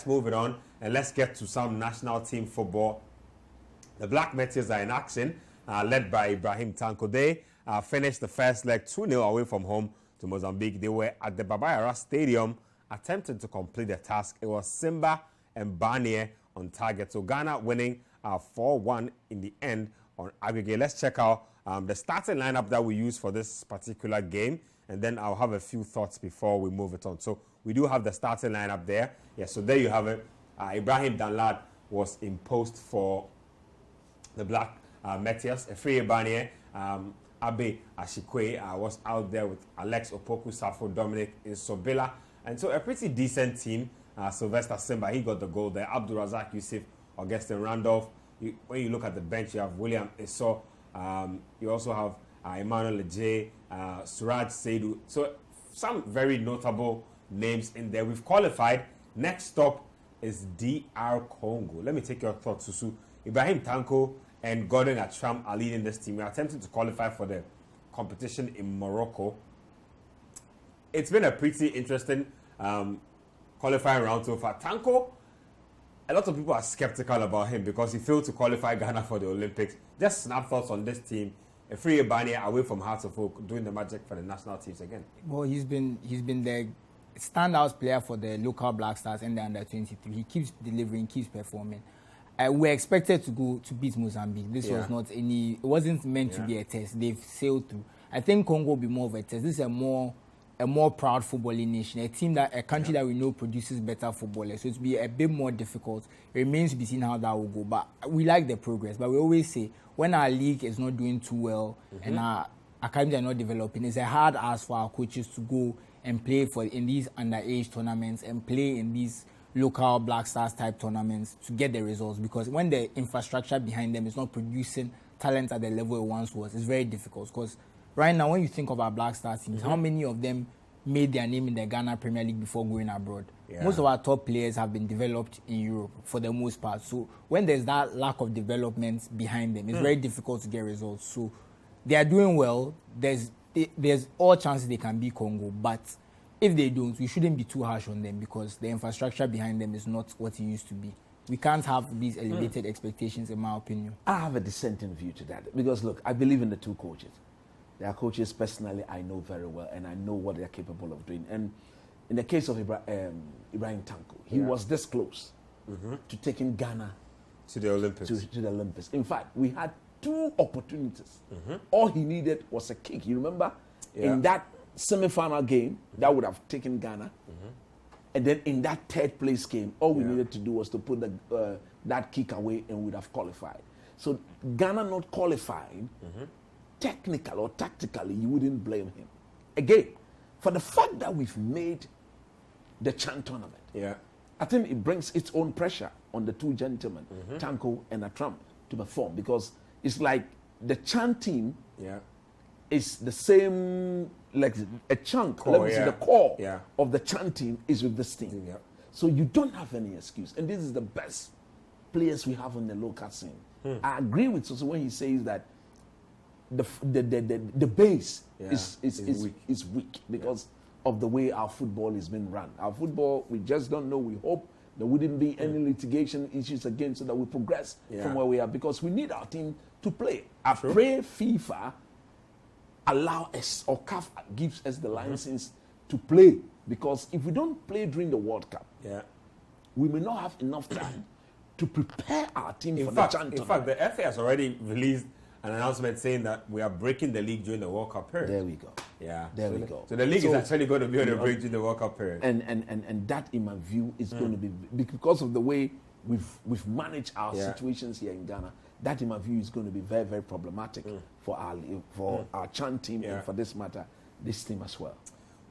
let's move it on and let's get to some national team football. The Black Meteors are in action, led by Ibrahim Tanko. They finished the first leg 2-0 away from home to Mozambique. They were at the Baba Yara Stadium attempting to complete the task. It was Simba and Barnier on target. So Ghana winning 4-1 in the end on aggregate. Let's check out the starting lineup that we use for this particular game, and then I'll have a few thoughts before we move it on. So we do have the starting lineup there. Yeah, so there you have it. Ibrahim Danlad was imposed for the Black Meteors. Efriye Barnier, Abe Ashikwe was out there with Alex Opoku Safo, Dominic Insobila. And so a pretty decent team. Sylvester Simba, he got the goal there. Abdul Razak Yusuf, Augustin Randolph. When you look at the bench, you have William Eso. You also have Emmanuel Leje, Suraj Seidu. So some very notable names in there. We've qualified. Next stop is DR Congo. Let me take your thoughts, Susu. Ibrahim Tanko and Gordon Atram are leading this team. We are attempting to qualify for the competition in Morocco. It's been a pretty interesting qualifying round so far. Tanko, a lot of people are skeptical about him because he failed to qualify Ghana for the Olympics. Just snap thoughts on this team. Efriye Barnier away from Hearts of Oak doing the magic for the national teams again. Well, he's been the standout player for the local Black Stars and the under-23. He keeps delivering, keeps performing. We're expected to go to beat Mozambique. This was not any. It wasn't meant to be a test. They've sailed through. I think Congo will be more of a test. This is a more proud footballing nation, a country that we know produces better footballers. So it's be a bit more difficult. It remains to be seen how that will go. But we like the progress. But we always say when our league is not doing too well and our academies are not developing, it's a hard ask for our coaches to go and play in these underage tournaments and play in these local Black Stars type tournaments to get the results, because when the infrastructure behind them is not producing talent at the level it once was, it's very difficult. Because right now, when you think of our Black Stars teams, how many of them made their name in the Ghana Premier League before going abroad? Most of our top players have been developed in Europe for the most part. So when there's that lack of development behind them, it's very difficult to get results. So they are doing well. There's all chances they can beat Congo, but if they don't, we shouldn't be too harsh on them because the infrastructure behind them is not what it used to be. We can't have these elevated expectations, in my opinion. I have a dissenting view to that because, look, I believe in the two coaches. They are coaches personally I know very well, and I know what they are capable of doing. And in the case of Ibrahim Tanko, he was this close to taking Ghana to the Olympics. To the Olympics. In fact, we had 2 opportunities. All he needed was a kick. You remember? In that semi-final game, that would have taken Ghana. And then in that third place game, all we needed to do was to put that kick away and we would have qualified. So Ghana not qualifying, technical or tactically, you wouldn't blame him. Again, for the fact that we've made the Chan tournament, I think it brings its own pressure on the two gentlemen, Tanko and Atram, to perform, because it's like the Chan team is the same, like a chunk, the core of the Chan team is with this team. So you don't have any excuse. And this is the best players we have on the local scene. I agree with Soso when he says that the base is weak because of the way our football is being run. Our football, we just don't know. We hope there wouldn't be any litigation issues again so that we progress from where we are, because we need our team to play. I pray FIFA allow us, or CAF gives us the license to play, because if we don't play during the World Cup, we may not have enough time to prepare our team for the Chan tournament. In fact, the FA has already released an announcement saying that we are breaking the league during the World Cup period. There we go. There we go. So the league is actually going to be on a break during the World Cup period. And that, in my view, is going to be, because of the way we've managed our situations here in Ghana, that, in my view, is going to be very, very problematic for our Chan team and, for this matter, this team as well.